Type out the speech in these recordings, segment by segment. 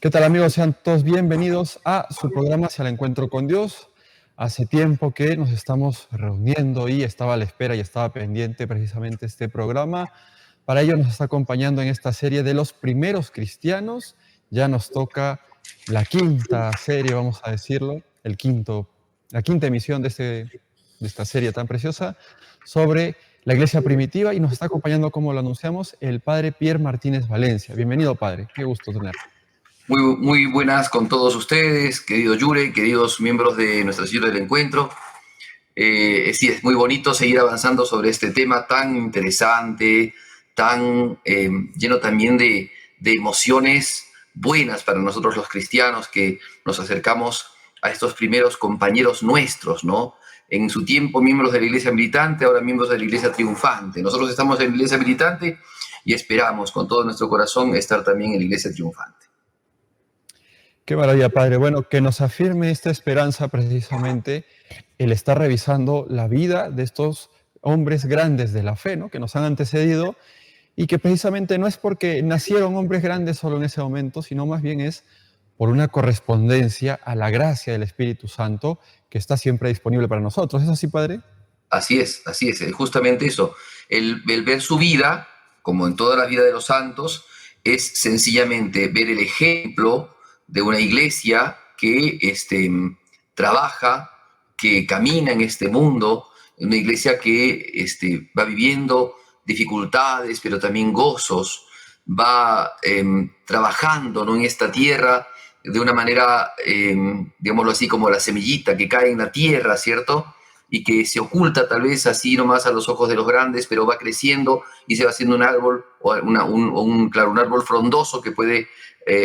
¿Qué tal, amigos? Sean todos bienvenidos a su programa Hacia el Encuentro con Dios. Hace tiempo que nos estamos reuniendo y estaba a la espera y estaba pendiente precisamente este programa. Para ello nos está acompañando en esta serie de los primeros cristianos. Ya nos toca la quinta serie, vamos a decirlo, la quinta emisión de esta serie tan preciosa sobre la iglesia primitiva, y nos está acompañando, como lo anunciamos, el padre Pierre Martínez Valencia. Bienvenido, padre. Qué gusto tenerlo. Muy buenas con todos ustedes, querido Yure, queridos miembros de Nuestra Señora del Encuentro. Sí, es muy bonito seguir avanzando sobre este tema tan interesante, tan lleno también de emociones buenas para nosotros los cristianos, que nos acercamos a estos primeros compañeros nuestros, ¿no? En su tiempo miembros de la Iglesia Militante, ahora miembros de la Iglesia Triunfante. Nosotros estamos en la Iglesia Militante y esperamos con todo nuestro corazón estar también en la Iglesia Triunfante. Qué maravilla, padre. Bueno, que nos afirme esta esperanza precisamente el estar revisando la vida de estos hombres grandes de la fe, ¿no?, que nos han antecedido, y que precisamente no es porque nacieron hombres grandes solo en ese momento, sino más bien es por una correspondencia a la gracia del Espíritu Santo que está siempre disponible para nosotros. ¿Es así, padre? Así es, justamente eso. El ver su vida, como en toda la vida de los santos, es sencillamente ver el ejemplo de una iglesia que trabaja, que camina en este mundo, una iglesia que va viviendo dificultades, pero también gozos, va trabajando, ¿no?, en esta tierra de una manera, digámoslo así, como la semillita que cae en la tierra, ¿cierto?, y que se oculta tal vez así nomás a los ojos de los grandes, pero va creciendo y se va haciendo un árbol, o un árbol frondoso que puede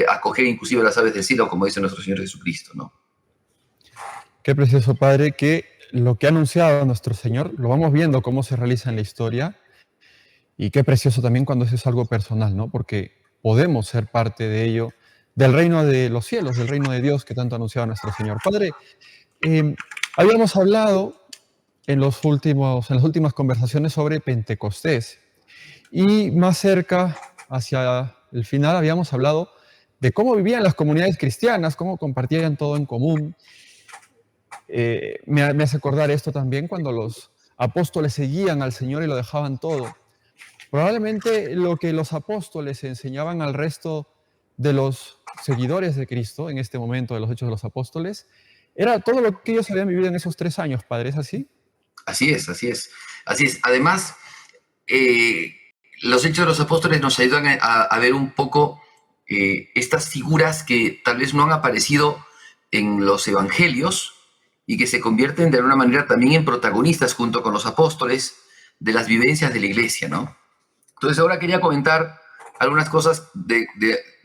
acoger inclusive las aves del cielo, como dice nuestro Señor Jesucristo, ¿no? Qué precioso, padre, que lo que ha anunciado nuestro Señor lo vamos viendo cómo se realiza en la historia, y qué precioso también cuando eso es algo personal, ¿no? Porque podemos ser parte de ello, del reino de los cielos, del reino de Dios que tanto ha anunciado nuestro Señor. Padre, habíamos hablado en las últimas conversaciones sobre Pentecostés, y más cerca, hacia el final, habíamos hablado de cómo vivían las comunidades cristianas, cómo compartían todo en común. Me hace acordar esto también cuando los apóstoles seguían al Señor y lo dejaban todo. Probablemente lo que los apóstoles enseñaban al resto de los seguidores de Cristo en este momento de los Hechos de los Apóstoles era todo lo que ellos habían vivido en esos 3 años, padre. ¿Es así? Así es. Además, los Hechos de los Apóstoles nos ayudan a ver un poco estas figuras que tal vez no han aparecido en los evangelios y que se convierten de alguna manera también en protagonistas junto con los apóstoles de las vivencias de la iglesia, ¿no? Entonces ahora quería comentar algunas cosas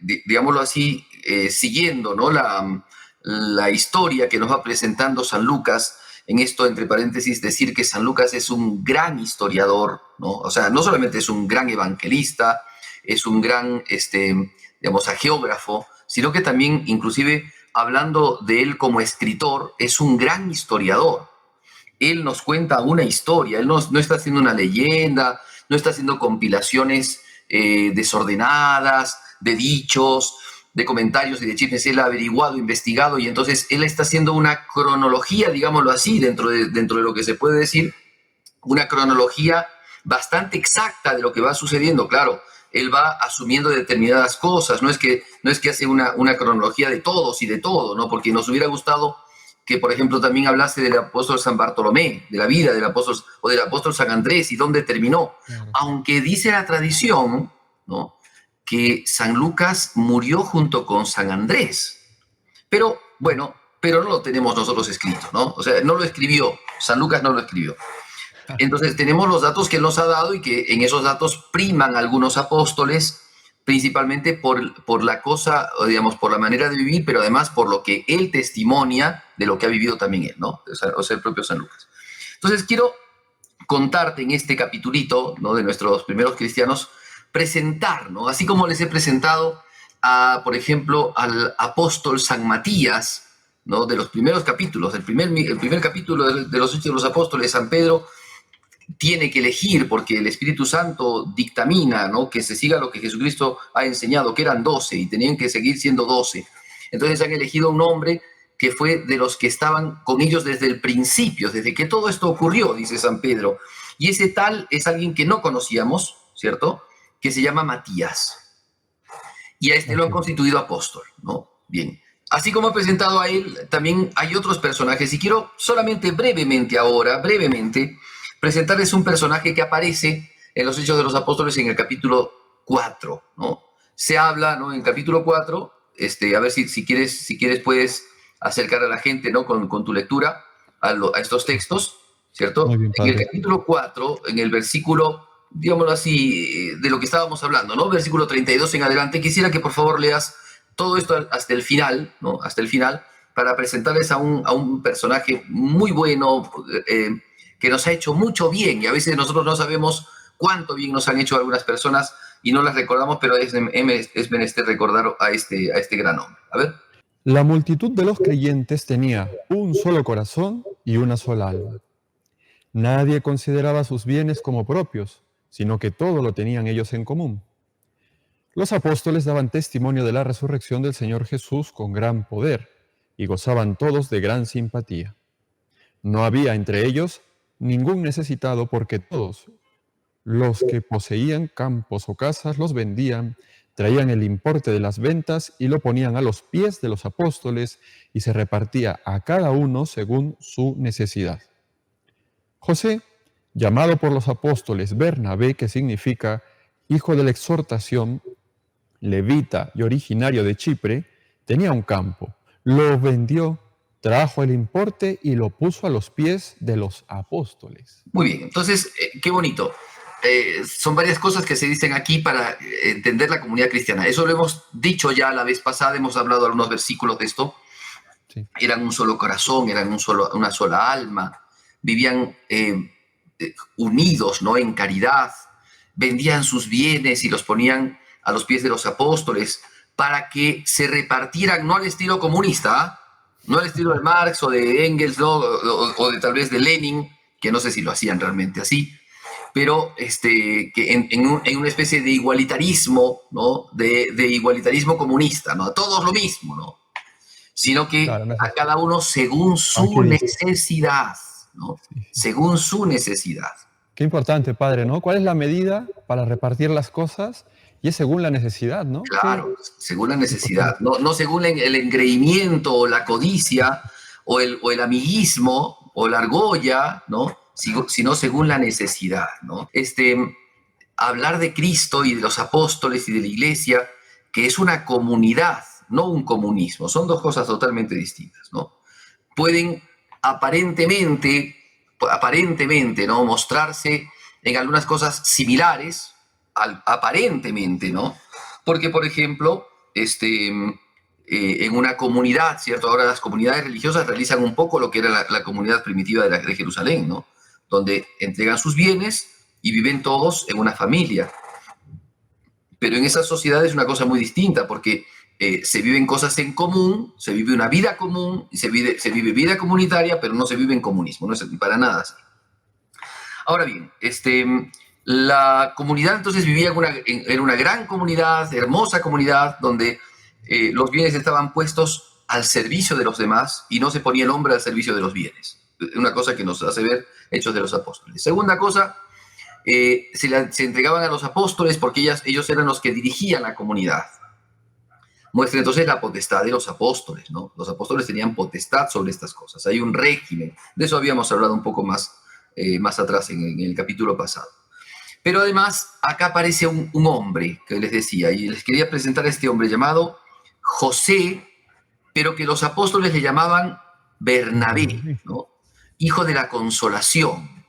digámoslo así, siguiendo, ¿no?, la historia que nos va presentando San Lucas. En esto, entre paréntesis, decir que San Lucas es un gran historiador, ¿no? O sea, no solamente es un gran evangelista, es un gran, geógrafo, sino que también, inclusive, hablando de él como escritor, es un gran historiador. Él nos cuenta una historia, él no está haciendo una leyenda, no está haciendo compilaciones desordenadas, de dichos, de comentarios y de chismes. Él ha averiguado, investigado, y entonces él está haciendo una cronología, digámoslo así, dentro de lo que se puede decir, una cronología bastante exacta de lo que va sucediendo. Claro, él va asumiendo determinadas cosas, no es que hace una cronología de todos y de todo, ¿no? Porque nos hubiera gustado que, por ejemplo, también hablase del apóstol San Bartolomé, de la vida del apóstol, o del apóstol San Andrés y dónde terminó. Claro. Aunque dice la tradición, ¿no?, que San Lucas murió junto con San Andrés. Pero, bueno, no lo tenemos nosotros escrito, ¿no? O sea, no lo escribió, San Lucas no lo escribió. Entonces tenemos los datos que él nos ha dado, y que en esos datos priman algunos apóstoles, principalmente por la cosa, digamos, por la manera de vivir, pero además por lo que él testimonia de lo que ha vivido también él, ¿no? O sea, el propio San Lucas. Entonces quiero contarte en este capitulito, ¿no?, de nuestros primeros cristianos, presentar, ¿no?, así como les he presentado por ejemplo, al apóstol San Matías, ¿no?, de los primeros capítulos, el primer capítulo de los Hechos de los Apóstoles, San Pedro, tiene que elegir porque el Espíritu Santo dictamina, ¿no?, que se siga lo que Jesucristo ha enseñado, que eran 12 y tenían que seguir siendo 12. Entonces han elegido un hombre que fue de los que estaban con ellos desde el principio, desde que todo esto ocurrió, dice San Pedro. Y ese tal es alguien que no conocíamos, ¿cierto?, que se llama Matías. Y a este lo han constituido apóstol, ¿no? Bien. Así como he presentado a él, también hay otros personajes. Y quiero solamente brevemente presentarles un personaje que aparece en los Hechos de los Apóstoles en el capítulo 4, ¿no? Se habla, ¿no?, en el capítulo 4, a ver si quieres puedes acercar a la gente, ¿no?, con tu lectura a estos textos, ¿cierto? Muy bien, En el padre. capítulo 4, en el versículo, digámoslo así, de lo que estábamos hablando, ¿no?, versículo 32 en adelante, quisiera que por favor leas todo esto hasta el final, ¿no?, hasta el final, para presentarles a un personaje muy bueno, que nos ha hecho mucho bien, y a veces nosotros no sabemos cuánto bien nos han hecho algunas personas y no las recordamos, pero es menester recordar a este gran hombre. A ver. La multitud de los creyentes tenía un solo corazón y una sola alma. Nadie consideraba sus bienes como propios, sino que todo lo tenían ellos en común. Los apóstoles daban testimonio de la resurrección del Señor Jesús con gran poder y gozaban todos de gran simpatía. No había entre ellos ningún necesitado porque todos los que poseían campos o casas los vendían, traían el importe de las ventas y lo ponían a los pies de los apóstoles y se repartía a cada uno según su necesidad. José, llamado por los apóstoles Bernabé, que significa hijo de la exhortación, levita y originario de Chipre, tenía un campo, lo vendió, trajo el importe y lo puso a los pies de los apóstoles. Muy bien, entonces, qué bonito. Son varias cosas que se dicen aquí para entender la comunidad cristiana. Eso lo hemos dicho ya la vez pasada, hemos hablado algunos versículos de esto. Sí. Eran un solo corazón, eran una sola alma, vivían unidos, ¿no?, en caridad, vendían sus bienes y los ponían a los pies de los apóstoles para que se repartieran, no al estilo comunista, no al estilo de Marx o de Engels, ¿no?, o de tal vez de Lenin, que no sé si lo hacían realmente así, pero que en una especie de igualitarismo, ¿no?, de igualitarismo comunista, ¿no?, a todos lo mismo, ¿no?, sino que Claro, no es a así. cada uno según Aquí su dice. necesidad, ¿no?, según su necesidad. Qué importante, padre, ¿no? ¿Cuál es la medida para repartir las cosas? Y es según la necesidad, ¿no? Claro, según la Qué necesidad, importante. no según el engreimiento o la codicia o el amiguismo o la argolla, ¿no?, sino según la necesidad, ¿no? Hablar de Cristo y de los apóstoles y de la iglesia, que es una comunidad, no un comunismo, son dos cosas totalmente distintas, ¿no? Pueden aparentemente, ¿no?, mostrarse en algunas cosas similares, aparentemente, ¿no? Porque, por ejemplo, en una comunidad, ¿cierto? Ahora las comunidades religiosas realizan un poco lo que era la comunidad primitiva de Jerusalén, ¿no?, donde entregan sus bienes y viven todos en una familia. Pero en esas sociedades es una cosa muy distinta, porque se viven cosas en común, se vive una vida común, y se vive vida comunitaria, pero no se vive en comunismo, no es para nada así. Ahora bien, la comunidad entonces vivía en una gran comunidad, hermosa comunidad, donde los bienes estaban puestos al servicio de los demás y no se ponía el hombre al servicio de los bienes. Una cosa que nos hace ver Hechos de los Apóstoles. Segunda cosa, se entregaban a los apóstoles porque ellos eran los que dirigían la comunidad. Muestra entonces la potestad de los apóstoles, ¿no? Los apóstoles tenían potestad sobre estas cosas. Hay un régimen. De eso habíamos hablado un poco más atrás en el capítulo pasado. Pero además, acá aparece un hombre que les decía, y les quería presentar a este hombre llamado José, pero que los apóstoles le llamaban Bernabé, ¿no?, hijo de la consolación.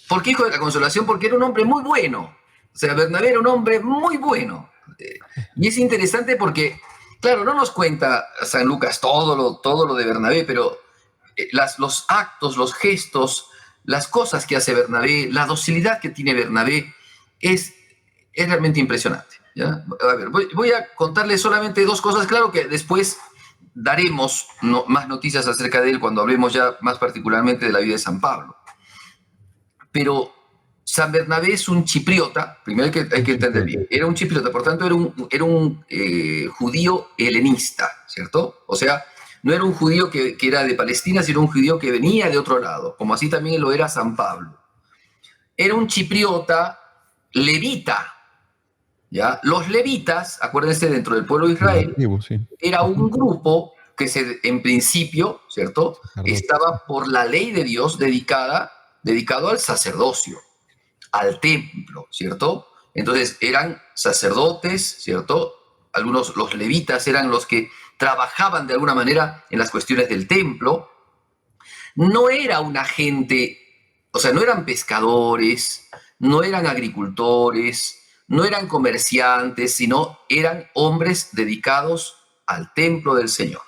¿Por qué hijo de la consolación? Porque era un hombre muy bueno. O sea, Bernabé era un hombre muy bueno. Y es interesante porque, claro, no nos cuenta San Lucas todo lo de Bernabé, pero los actos, los gestos, las cosas que hace Bernabé, la docilidad que tiene Bernabé, es realmente impresionante, ¿ya? A ver, voy a contarles solamente dos cosas. Claro que después daremos más noticias acerca de él cuando hablemos ya más particularmente de la vida de San Pablo. pero San Bernabé es un chipriota, primero hay que entender bien, era un chipriota, por tanto era un judío helenista, ¿cierto? O sea, no era un judío que era de Palestina, sino un judío que venía de otro lado, como así también lo era San Pablo. Era un chipriota levita, ¿ya? Los levitas, acuérdense, dentro del pueblo de Israel, Sí. era un grupo que en principio, ¿cierto?, estaba por la ley de Dios dedicado al sacerdocio, al templo, ¿cierto? Entonces eran sacerdotes, ¿cierto? Algunos, los levitas, eran los que trabajaban de alguna manera en las cuestiones del templo. No era una gente, o sea, no eran pescadores, no eran agricultores, no eran comerciantes, sino eran hombres dedicados al templo del Señor.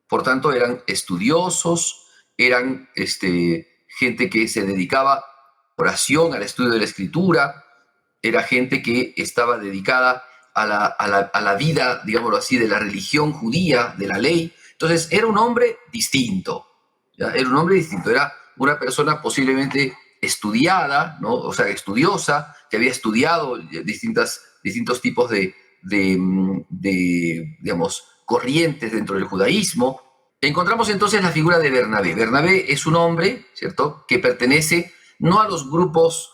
Por tanto, eran estudiosos, eran gente que se dedicaba a oración, al estudio de la Escritura, era gente que estaba dedicada a la vida, digámoslo así, de la religión judía, de la ley. Entonces, era un hombre distinto, ¿ya? Era un hombre distinto, era una persona posiblemente estudiada, ¿no? O sea, estudiosa, que había estudiado distintos tipos digamos, corrientes dentro del judaísmo. Encontramos entonces la figura de Bernabé. Bernabé es un hombre, ¿cierto?, que pertenece no a los grupos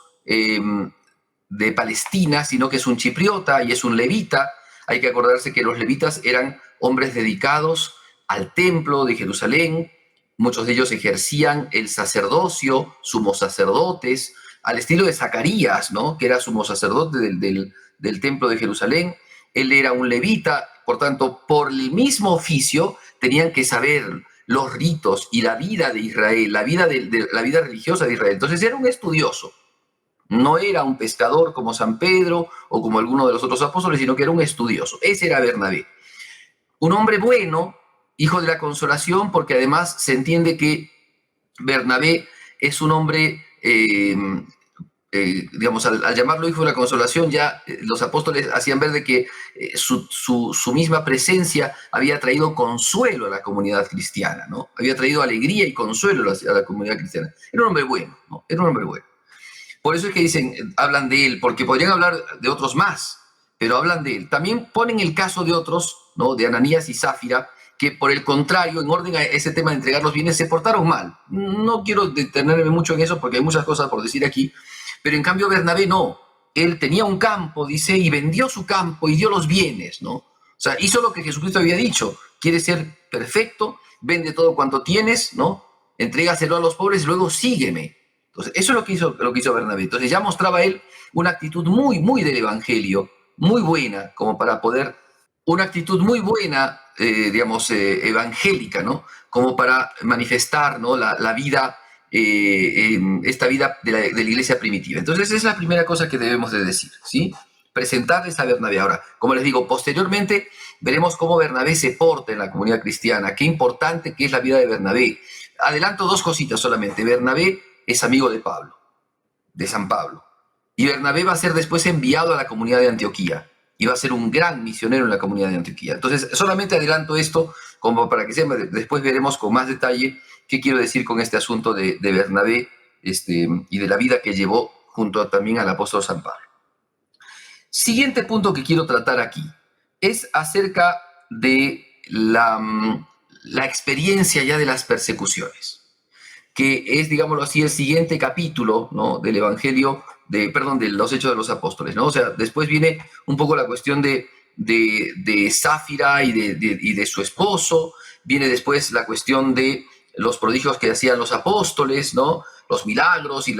de Palestina, sino que es un chipriota y es un levita. Hay que acordarse que los levitas eran hombres dedicados al templo de Jerusalén. Muchos de ellos ejercían el sacerdocio, sumos sacerdotes, al estilo de Zacarías, ¿no?, que era sumo sacerdote del templo de Jerusalén. Él era un levita, por tanto, por el mismo oficio, tenían que saber los ritos y la vida de Israel, la vida religiosa de Israel. Entonces era un estudioso. No era un pescador como San Pedro o como alguno de los otros apóstoles, sino que era un estudioso. Ese era Bernabé. Un hombre bueno, hijo de la consolación, porque además se entiende que Bernabé es un hombre, digamos, al llamarlo hijo de la consolación, ya los apóstoles hacían ver de que su misma presencia había traído consuelo a la comunidad cristiana, ¿no? Había traído alegría y consuelo a la comunidad cristiana. Era un hombre bueno, ¿no? Era un hombre bueno. Por eso es que dicen, hablan de él, porque podrían hablar de otros más, pero hablan de él. También ponen el caso de otros, ¿no?, de Ananías y Zafira, que por el contrario, en orden a ese tema de entregar los bienes, se portaron mal. No quiero detenerme mucho en eso porque hay muchas cosas por decir aquí, pero en cambio Bernabé no. Él tenía un campo, dice, y vendió su campo y dio los bienes, ¿no? O sea, hizo lo que Jesucristo había dicho. Quieres ser perfecto, vende todo cuanto tienes, ¿no? Entrégaselo a los pobres, luego sígueme. Entonces, eso es lo que hizo Bernabé. Entonces ya mostraba él una actitud muy, muy del Evangelio, muy buena, como para poder, una actitud muy buena, digamos, evangélica, ¿no?, como para manifestar, ¿no?, la vida, esta vida de la iglesia primitiva. Entonces esa es la primera cosa que debemos de decir, ¿sí? Presentarles a Bernabé. Ahora, como les digo, posteriormente veremos cómo Bernabé se porta en la comunidad cristiana, qué importante que es la vida de Bernabé. Adelanto dos cositas solamente. Bernabé es amigo de Pablo, de San Pablo. Y Bernabé va a ser después enviado a la comunidad de Antioquía y va a ser un gran misionero en la comunidad de Antioquía. Entonces, solamente adelanto esto como para que después veremos con más detalle qué quiero decir con este asunto de Bernabé y de la vida que llevó junto también al apóstol San Pablo. Siguiente punto que quiero tratar aquí es acerca de la experiencia ya de las persecuciones, que es, digámoslo así, el siguiente capítulo, ¿no?, del Evangelio, de los Hechos de los Apóstoles, ¿no? O sea, después viene un poco la cuestión de Zafira y de su esposo, viene después la cuestión de los prodigios que hacían los apóstoles, ¿no?, los milagros y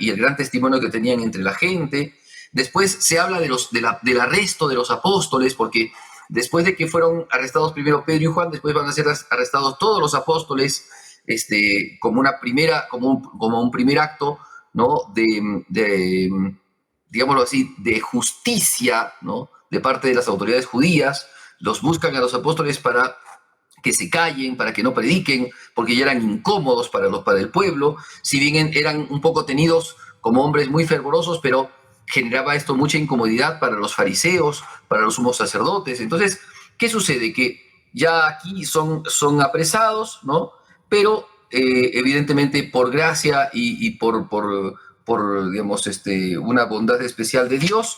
el gran testimonio que tenían entre la gente. Después se habla del arresto de los apóstoles, porque después de que fueron arrestados primero Pedro y Juan, después van a ser arrestados todos los apóstoles, como un primer acto, ¿no?, digámoslo así, de justicia, ¿no?, de parte de las autoridades judías. Los buscan a los apóstoles para que se callen, para que no prediquen, porque ya eran incómodos para el pueblo, si bien eran un poco tenidos como hombres muy fervorosos, pero generaba esto mucha incomodidad para los fariseos, para los sumos sacerdotes. Entonces, ¿qué sucede? Que ya aquí son apresados, ¿no?, pero evidentemente por gracia y por digamos, una bondad especial de Dios,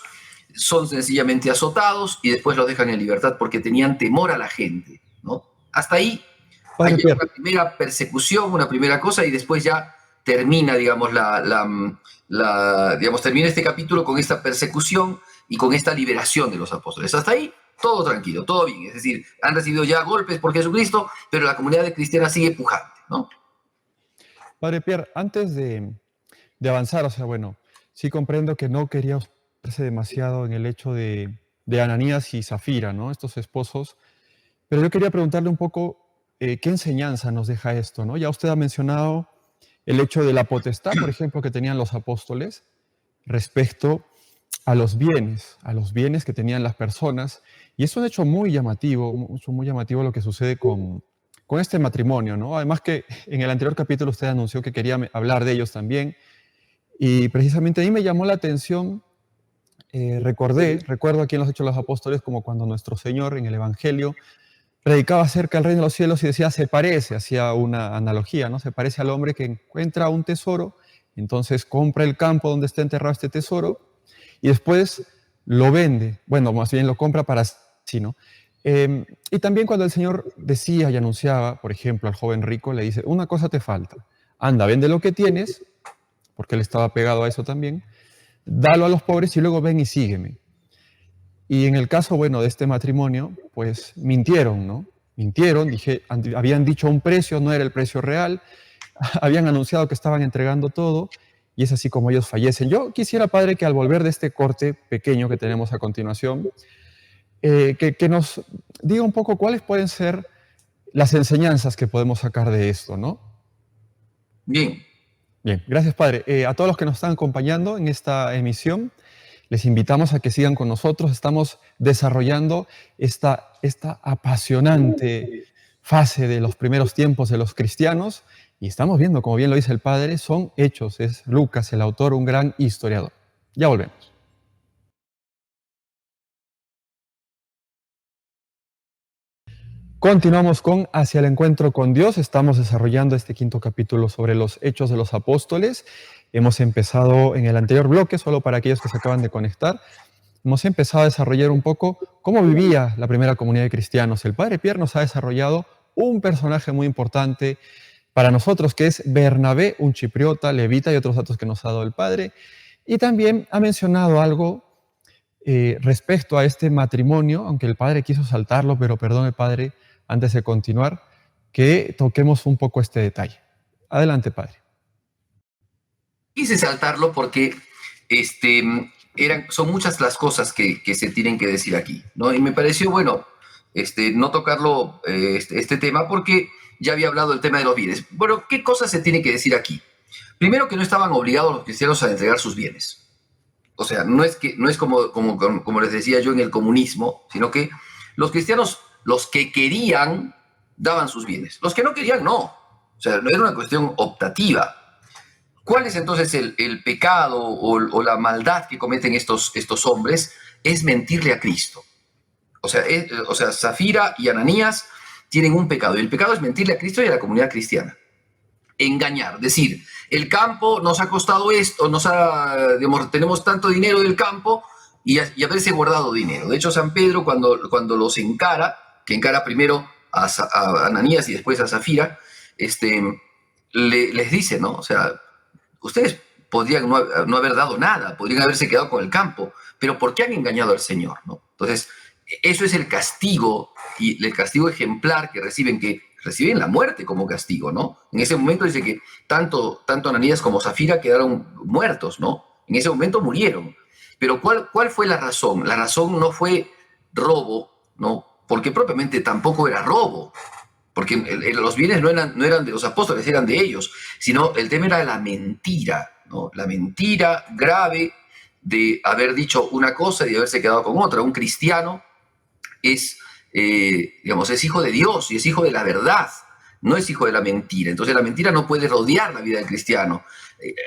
son sencillamente azotados y después los dejan en libertad porque tenían temor a la gente, ¿no? Hasta ahí hay Padre Pierre, una primera persecución, una primera cosa, y después ya termina, digamos, digamos, termina este capítulo con esta persecución y con esta liberación de los apóstoles. Hasta ahí, todo tranquilo, todo bien. Es decir, han recibido ya golpes por Jesucristo, pero la comunidad cristiana sigue pujante, ¿no? Padre Pierre, antes de avanzar, o sea, bueno, sí comprendo que no quería usarse demasiado en el hecho de Ananías y Zafira, ¿no? Estos esposos, pero yo quería preguntarle un poco qué enseñanza nos deja esto, ¿no? Ya usted ha mencionado el hecho de la potestad, por ejemplo, que tenían los apóstoles respecto a los bienes que tenían las personas, y es un hecho muy llamativo, lo que sucede con este matrimonio, ¿no? Además que en el anterior capítulo usted anunció que quería hablar de ellos también, y precisamente ahí me llamó la atención, recuerdo aquí en los Hechos de los Apóstoles como cuando nuestro Señor en el Evangelio predicaba acerca del reino de los cielos y decía, se parece, hacía una analogía, ¿no? Se parece al hombre que encuentra un tesoro, entonces compra el campo donde está enterrado este tesoro y después lo vende, bueno, más bien lo compra para sí, ¿no? Y también cuando el Señor decía y anunciaba, por ejemplo, al joven rico, le dice, una cosa te falta, anda, vende lo que tienes, porque él estaba pegado a eso también, dalo a los pobres y luego ven y sígueme. Y en el caso, bueno, de este matrimonio, pues mintieron, ¿no? Mintieron, habían dicho un precio, no era el precio real, habían anunciado que estaban entregando todo, y es así como ellos fallecen. Yo quisiera, Padre, que al volver de este corte pequeño que tenemos a continuación, que nos diga un poco cuáles pueden ser las enseñanzas que podemos sacar de esto, ¿no? Bien. Bien, gracias, Padre. A todos los que nos están acompañando en esta emisión, les invitamos a que sigan con nosotros. Estamos desarrollando esta apasionante fase de los primeros tiempos de los cristianos y estamos viendo, como bien lo dice el Padre, son hechos. Es Lucas, el autor, un gran historiador. Ya volvemos. Continuamos con Hacia el Encuentro con Dios. Estamos desarrollando este quinto capítulo sobre los Hechos de los Apóstoles. Hemos empezado en el anterior bloque, solo para aquellos que se acaban de conectar, hemos empezado a desarrollar un poco cómo vivía la primera comunidad de cristianos. El Padre Pierre nos ha desarrollado un personaje muy importante para nosotros, que es Bernabé, un chipriota, levita y otros datos que nos ha dado el Padre. Y también ha mencionado algo respecto a este matrimonio, aunque el Padre quiso saltarlo, pero perdone, Padre, antes de continuar, que toquemos un poco este detalle. Adelante, Padre. Quise saltarlo porque son muchas las cosas que se tienen que decir aquí, ¿no? Y me pareció bueno no tocarlo, este tema, porque ya había hablado del tema de los bienes. Bueno, ¿qué cosas se tiene que decir aquí? Primero, que no estaban obligados los cristianos a entregar sus bienes. O sea, no es como les decía yo en el comunismo, sino que los cristianos, los que querían, daban sus bienes. Los que no querían, no. O sea, no era una cuestión optativa. ¿Cuál es entonces el pecado o la maldad que cometen estos hombres? Es mentirle a Cristo. O sea, Zafira y Ananías tienen un pecado, y el pecado es mentirle a Cristo y a la comunidad cristiana. Engañar, decir, el campo nos ha costado esto, digamos, tenemos tanto dinero del campo, y haberse guardado dinero. De hecho, San Pedro, cuando los encara, que encara primero a Ananías y después a Zafira, les dice, ¿no? O sea, ustedes podrían no haber dado nada, podrían haberse quedado con el campo, pero ¿por qué han engañado al Señor, no? Entonces, eso es el castigo, y el castigo ejemplar que reciben la muerte como castigo, ¿no? En ese momento dice que tanto Ananías como Zafira quedaron muertos, ¿no? En ese momento murieron. Pero ¿cuál fue la razón? La razón no fue robo, ¿no? Porque propiamente tampoco era robo, porque los bienes no eran de los apóstoles, eran de ellos, sino el tema era la mentira, ¿no? La mentira grave de haber dicho una cosa y de haberse quedado con otra. Un cristiano es hijo de Dios y es hijo de la verdad, no es hijo de la mentira. Entonces la mentira no puede rodear la vida del cristiano,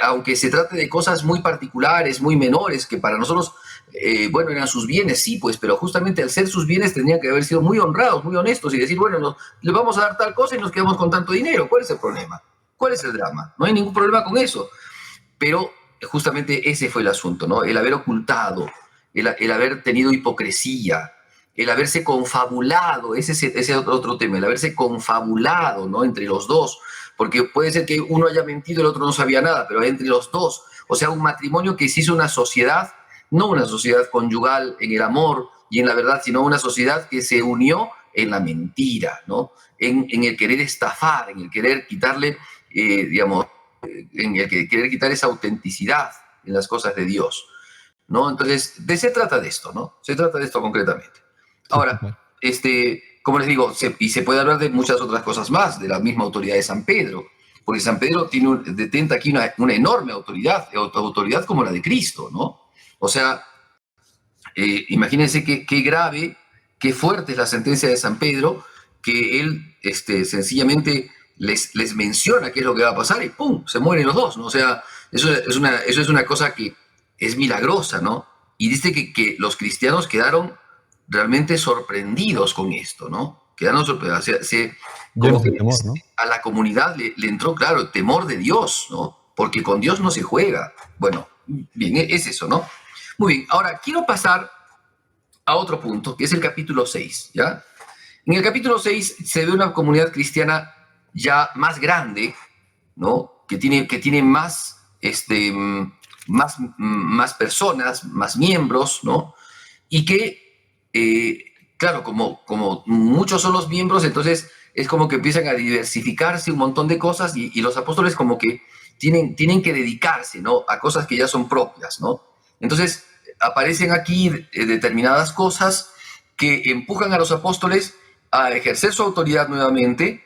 aunque se trate de cosas muy particulares, muy menores, que para nosotros, eran sus bienes, sí, pues, pero justamente al ser sus bienes tendrían que haber sido muy honrados, muy honestos, y decir, bueno, les vamos a dar tal cosa y nos quedamos con tanto dinero. ¿Cuál es el problema? ¿Cuál es el drama? No hay ningún problema con eso. Pero justamente ese fue el asunto, ¿no? El haber ocultado, el haber tenido hipocresía, el haberse confabulado, ese es otro tema, el haberse confabulado, ¿no? Entre los dos, porque puede ser que uno haya mentido y el otro no sabía nada, pero entre los dos, o sea, un matrimonio que se hizo una sociedad, no una sociedad conyugal en el amor y en la verdad, sino una sociedad que se unió en la mentira, ¿no? En el querer estafar, en el querer quitarle, digamos, en el querer quitar esa autenticidad en las cosas de Dios, ¿no? Entonces, se trata de esto, ¿no? Se trata de esto concretamente. Sí, Ahora, como les digo, se puede hablar de muchas otras cosas más, de la misma autoridad de San Pedro, porque San Pedro detenta aquí una enorme autoridad como la de Cristo, ¿no? O sea, imagínense qué grave, qué fuerte es la sentencia de San Pedro, que él sencillamente les menciona qué es lo que va a pasar y ¡pum!, se mueren los dos, ¿no? O sea, eso es una cosa que es milagrosa, ¿no? Y dice que los cristianos quedaron realmente sorprendidos con esto, ¿no? Quedaron sorprendidos. O sea, como llenos que de temor, ¿no? a la comunidad le entró, claro, el temor de Dios, ¿no? Porque con Dios no se juega. Bueno, bien, es eso, ¿no? Muy bien, ahora quiero pasar a otro punto, que es el capítulo 6, ¿ya? En el capítulo 6 se ve una comunidad cristiana ya más grande, ¿no? Que tiene más, más personas, más miembros, ¿no? Y que, claro, como muchos son los miembros, entonces es como que empiezan a diversificarse un montón de cosas y los apóstoles como que tienen que dedicarse, ¿no? A cosas que ya son propias, ¿no? Entonces aparecen aquí determinadas cosas que empujan a los apóstoles a ejercer su autoridad nuevamente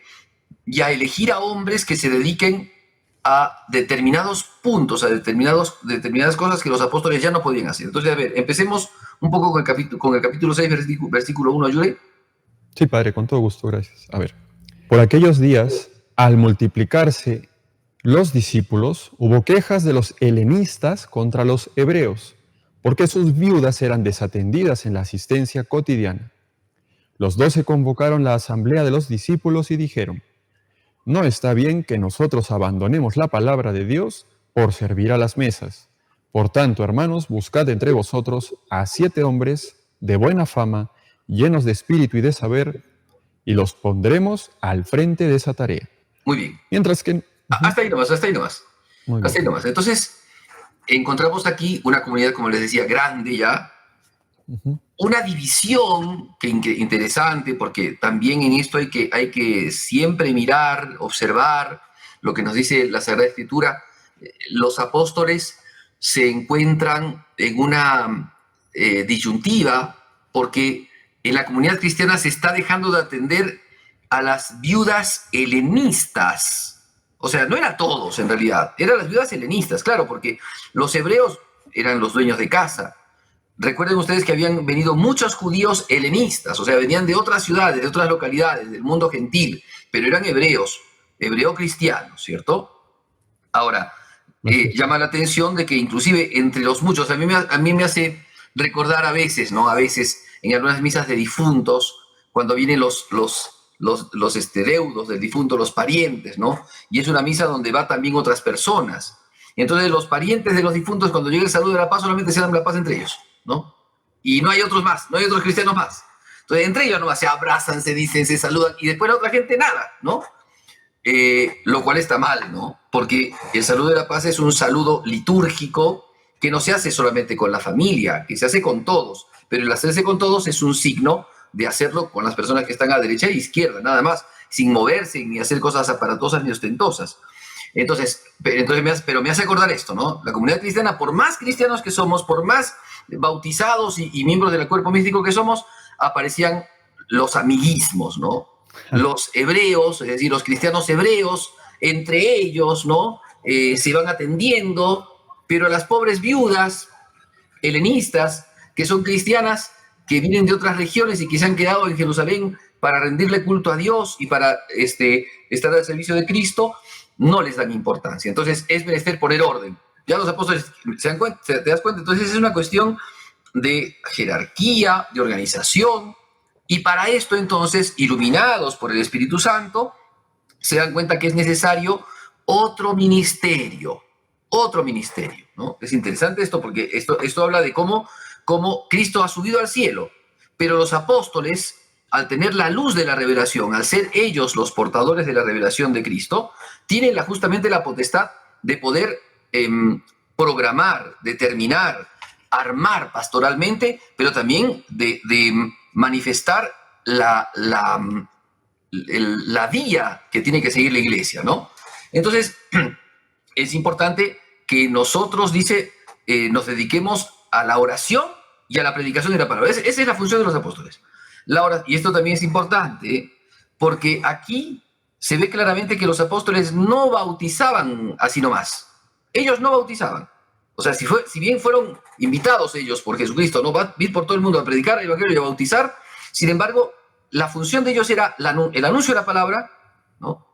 y a elegir a hombres que se dediquen a determinados puntos, a determinadas cosas que los apóstoles ya no podían hacer. Entonces, a ver, empecemos un poco con el capítulo 6, versículo 1, Yure. Sí, padre, con todo gusto, gracias. A ver, por aquellos días, al multiplicarse los discípulos, hubo quejas de los helenistas contra los hebreos, porque sus viudas eran desatendidas en la asistencia cotidiana. Los 12 convocaron la asamblea de los discípulos y dijeron: no está bien que nosotros abandonemos la palabra de Dios por servir a las mesas. Por tanto, hermanos, buscad entre vosotros a 7 hombres de buena fama, llenos de espíritu y de saber, y los pondremos al frente de esa tarea. Muy bien. Mientras que... Hasta ahí nomás, hasta ahí nomás. Muy Hasta ahí bien. nomás. Entonces, encontramos aquí una comunidad, como les decía, grande ya, una división que interesante, porque también en esto hay que siempre mirar, observar lo que nos dice la Sagrada Escritura. Los apóstoles se encuentran en una disyuntiva porque en la comunidad cristiana se está dejando de atender a las viudas helenistas. O sea, no era todos en realidad, eran las viudas helenistas, claro, porque los hebreos eran los dueños de casa. Recuerden ustedes que habían venido muchos judíos helenistas, o sea, venían de otras ciudades, de otras localidades, del mundo gentil, pero eran hebreos, hebreo-cristianos, ¿cierto? Ahora, llama la atención de que inclusive entre los muchos, a mí me hace recordar a veces, ¿no? A veces en algunas misas de difuntos, cuando vienen los deudos del difunto, los parientes, ¿no? Y es una misa donde va también otras personas. Y entonces los parientes de los difuntos, cuando llega el saludo de la paz, solamente se dan la paz entre ellos, ¿no? Y no hay otros más, no hay otros cristianos más. Entonces, entre ellos nomás se abrazan, se dicen, se saludan, y después la otra gente nada, ¿no? Lo cual está mal, ¿no? Porque el saludo de la paz es un saludo litúrgico que no se hace solamente con la familia, que se hace con todos, pero el hacerse con todos es un signo de hacerlo con las personas que están a derecha e izquierda, nada más, sin moverse ni hacer cosas aparatosas ni ostentosas. Pero me hace acordar esto, ¿no? La comunidad cristiana, por más cristianos que somos, por más bautizados y miembros del cuerpo místico que somos, aparecían los amiguismos, ¿no? Los hebreos, es decir, los cristianos hebreos, entre ellos, ¿no? Se van atendiendo, pero a las pobres viudas helenistas, que son cristianas, que vienen de otras regiones y que se han quedado en Jerusalén para rendirle culto a Dios y para estar al servicio de Cristo, no les dan importancia. Entonces es menester poner orden. Ya los apóstoles te das cuenta, entonces es una cuestión de jerarquía, de organización, y para esto entonces, iluminados por el Espíritu Santo, se dan cuenta que es necesario otro ministerio, otro ministerio, ¿no? Es interesante esto porque esto habla de cómo Cristo ha subido al cielo, pero los apóstoles, al tener la luz de la revelación, al ser ellos los portadores de la revelación de Cristo, tienen justamente la potestad de poder programar, determinar, armar pastoralmente, pero también de manifestar la vía que tiene que seguir la iglesia, ¿no? Entonces, es importante que nosotros, nos dediquemos a la oración y a la predicación de la palabra. Esa es la función de los apóstoles. Y esto también es importante, porque aquí se ve claramente que los apóstoles no bautizaban así nomás. Ellos no bautizaban. O sea, si bien fueron invitados ellos por Jesucristo, ¿no? Va a ir por todo el mundo a predicar el evangelio y a bautizar, sin embargo, la función de ellos era el anuncio de la palabra, ¿no?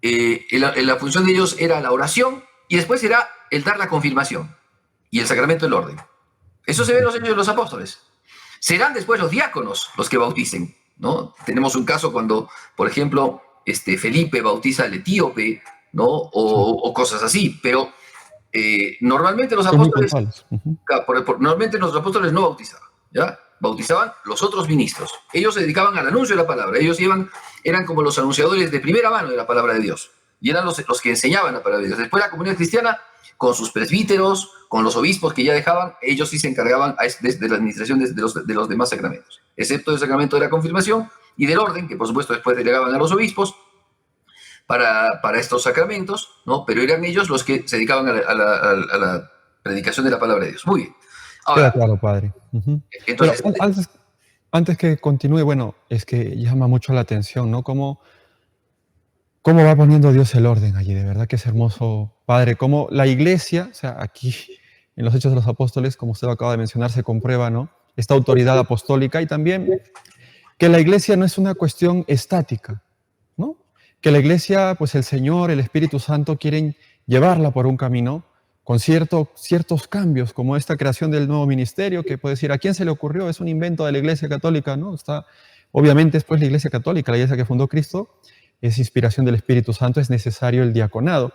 La función de ellos era la oración y después era el dar la confirmación y el sacramento del orden. Eso se ve en los hechos de los apóstoles. Serán después los diáconos los que bauticen, ¿no? Tenemos un caso cuando, por ejemplo, Felipe bautiza al etíope, ¿no? O cosas así, pero normalmente los apóstoles, normalmente los apóstoles no bautizaban, ¿ya? Bautizaban los otros ministros. Ellos se dedicaban al anuncio de la palabra. Ellos eran como los anunciadores de primera mano de la palabra de Dios. Y eran los que enseñaban la palabra de Dios. Después la comunidad cristiana, con sus presbíteros, con los obispos que ya dejaban, ellos sí se encargaban de la administración de los demás sacramentos, excepto el sacramento de la confirmación y del orden, que por supuesto después delegaban a los obispos para estos sacramentos, ¿no? Pero eran ellos los que se dedicaban a la predicación de la palabra de Dios. Muy bien. Ahora, claro, padre. Entonces, pero antes que continúe, bueno, es que llama mucho la atención, ¿no? Cómo va poniendo Dios el orden allí, de verdad que es hermoso, padre. Cómo la iglesia, o sea, aquí en los Hechos de los Apóstoles, como usted acaba de mencionar, se comprueba, ¿no? Esta autoridad apostólica y también que la iglesia no es una cuestión estática, ¿no? Que la iglesia, pues el Señor, el Espíritu Santo quieren llevarla por un camino con ciertos cambios, como esta creación del nuevo ministerio, que puede decir, ¿a quién se le ocurrió? Es un invento de la Iglesia Católica, ¿no? Obviamente, después la Iglesia Católica, la iglesia que fundó Cristo, es inspiración del Espíritu Santo, es necesario el diaconado.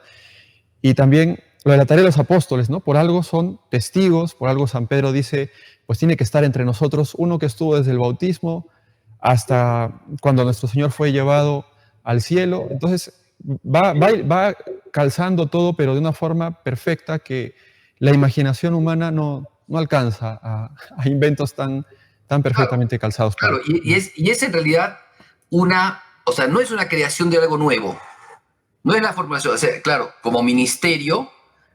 Y también lo de la tarea de los apóstoles, ¿no? Por algo son testigos, por algo San Pedro dice, pues tiene que estar entre nosotros uno que estuvo desde el bautismo hasta cuando nuestro Señor fue llevado al cielo. Entonces, va calzando todo, pero de una forma perfecta que la imaginación humana no alcanza a inventos tan perfectamente calzados. Claro, y es en realidad o sea, no es una creación de algo nuevo, no es la formulación, o sea, claro, como ministerio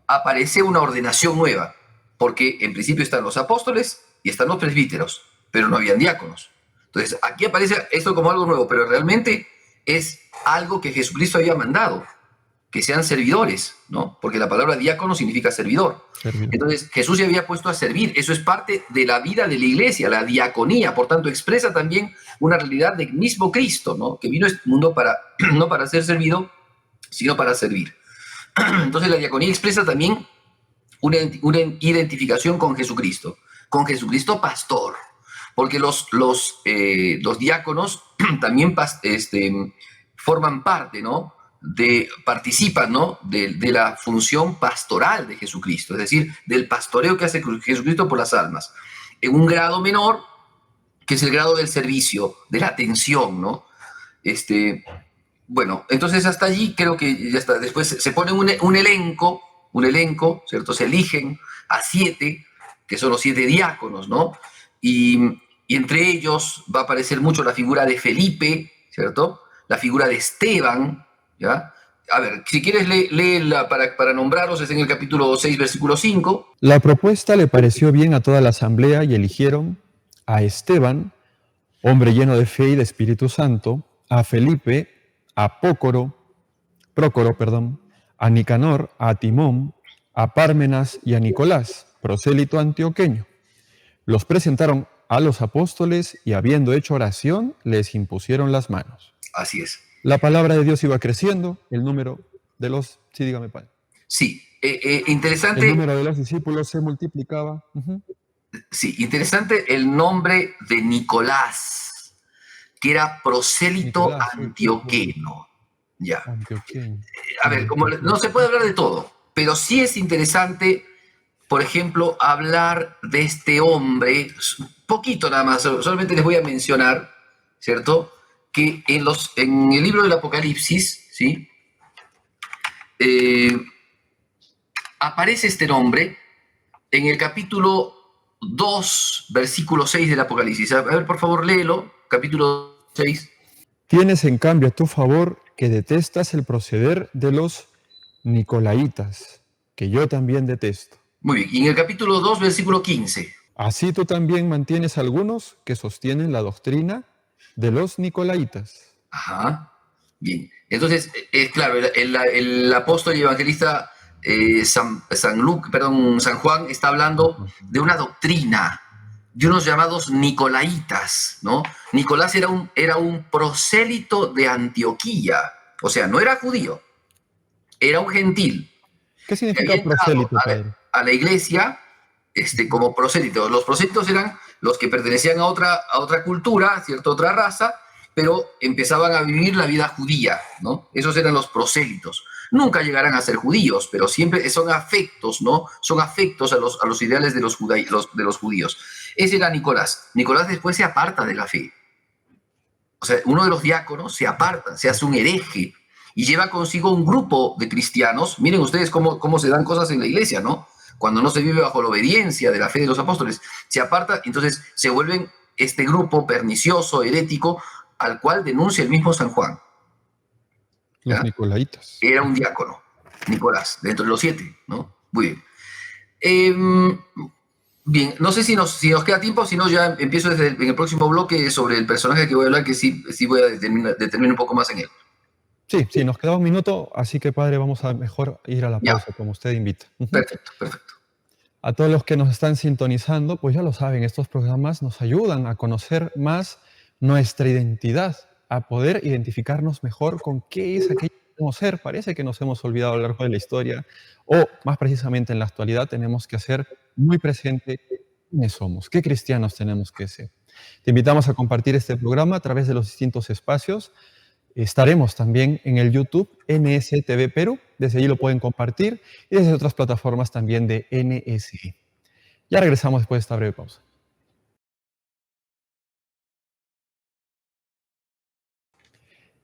aparece una ordenación nueva, porque en principio están los apóstoles y están los presbíteros, pero no habían diáconos. Entonces, aquí aparece esto como algo nuevo, pero realmente es algo que Jesucristo había mandado, que sean servidores, ¿no? Porque la palabra diácono significa servidor. Entonces, Jesús se había puesto a servir. Eso es parte de la vida de la iglesia, la diaconía. Por tanto, expresa también una realidad del mismo Cristo, ¿no? Que vino a este mundo no para ser servido, sino para servir. Entonces, la diaconía expresa también una identificación con Jesucristo pastor. Porque los diáconos también forman parte, ¿no? Participan, ¿no? de la función pastoral de Jesucristo, es decir, del pastoreo que hace Jesucristo por las almas, en un grado menor, que es el grado del servicio, de la atención, ¿no? Bueno, entonces hasta allí creo que ya está. Después se pone un elenco, ¿cierto? Se eligen a 7, que son los 7 diáconos, ¿no? Y entre ellos va a aparecer mucho la figura de Felipe, ¿cierto? La figura de Esteban, ¿ya? A ver, si quieres léela para nombrarlos, es en el capítulo 6, versículo 5. La propuesta le pareció bien a toda la asamblea y eligieron a Esteban, hombre lleno de fe y de Espíritu Santo, a Felipe, a Prócoro, a Nicanor, a Timón, a Pármenas y a Nicolás, prosélito antioqueño. Los presentaron a los apóstoles y habiendo hecho oración, les impusieron las manos. Así es. La palabra de Dios iba creciendo, el número de los... Sí, dígame, padre. Sí, interesante. El número de los discípulos se multiplicaba. Sí, interesante el nombre de Nicolás, que era prosélito antioqueno. Ya. Antioqueño. A ver, como no se puede hablar de todo, pero sí es interesante, por ejemplo, hablar de este hombre, un poquito nada más, solamente les voy a mencionar, ¿cierto? Que en el libro del Apocalipsis, ¿sí? Aparece este nombre en el capítulo 2, versículo 6 del Apocalipsis. A ver, por favor, léelo, capítulo 6. Tienes en cambio a tu favor que detestas el proceder de los Nicolaitas, que yo también detesto. Muy bien, y en el capítulo 2, versículo 15. Así tú también mantienes algunos que sostienen la doctrina de los Nicolaitas. Ajá, bien. Entonces, claro, el apóstol y evangelista San Juan está hablando de una doctrina, de unos llamados Nicolaitas, ¿no? Nicolás era un prosélito de Antioquía, o sea, no era judío, era un gentil. ¿Qué Que significa había entrado prosélito, padre? a la iglesia como prosélitos. Los prosélitos eran los que pertenecían a otra cultura, cierta otra raza, pero empezaban a vivir la vida judía, ¿no? Esos eran los prosélitos. Nunca llegarán a ser judíos, pero siempre son afectos, ¿no? Son afectos a los ideales de los judíos. Ese era Nicolás. Nicolás después se aparta de la fe. O sea, uno de los diáconos se aparta, se hace un hereje y lleva consigo un grupo de cristianos. Miren ustedes cómo se dan cosas en la iglesia, ¿no? Cuando no se vive bajo la obediencia de la fe de los apóstoles, se aparta, entonces se vuelven este grupo pernicioso, herético, al cual denuncia el mismo San Juan. Los ¿Ya? Nicolaitas. Era un diácono, Nicolás, dentro de los 7, ¿no? Muy bien. No sé si nos queda tiempo, si no ya empiezo en el próximo bloque sobre el personaje que voy a hablar, que sí voy a determinar un poco más en él. Sí, nos queda un minuto, así que padre, vamos a mejor ir a la Ya. pausa, como usted invita. Perfecto. A todos los que nos están sintonizando, pues ya lo saben, estos programas nos ayudan a conocer más nuestra identidad, a poder identificarnos mejor con qué es aquello que queremos ser. Parece que nos hemos olvidado a lo largo de la historia, o más precisamente en la actualidad tenemos que hacer muy presente quiénes somos, qué cristianos tenemos que ser. Te invitamos a compartir este programa a través de los distintos espacios. Estaremos también en el YouTube NSTV Perú, desde allí lo pueden compartir, y desde otras plataformas también de NSE. Ya regresamos después de esta breve pausa.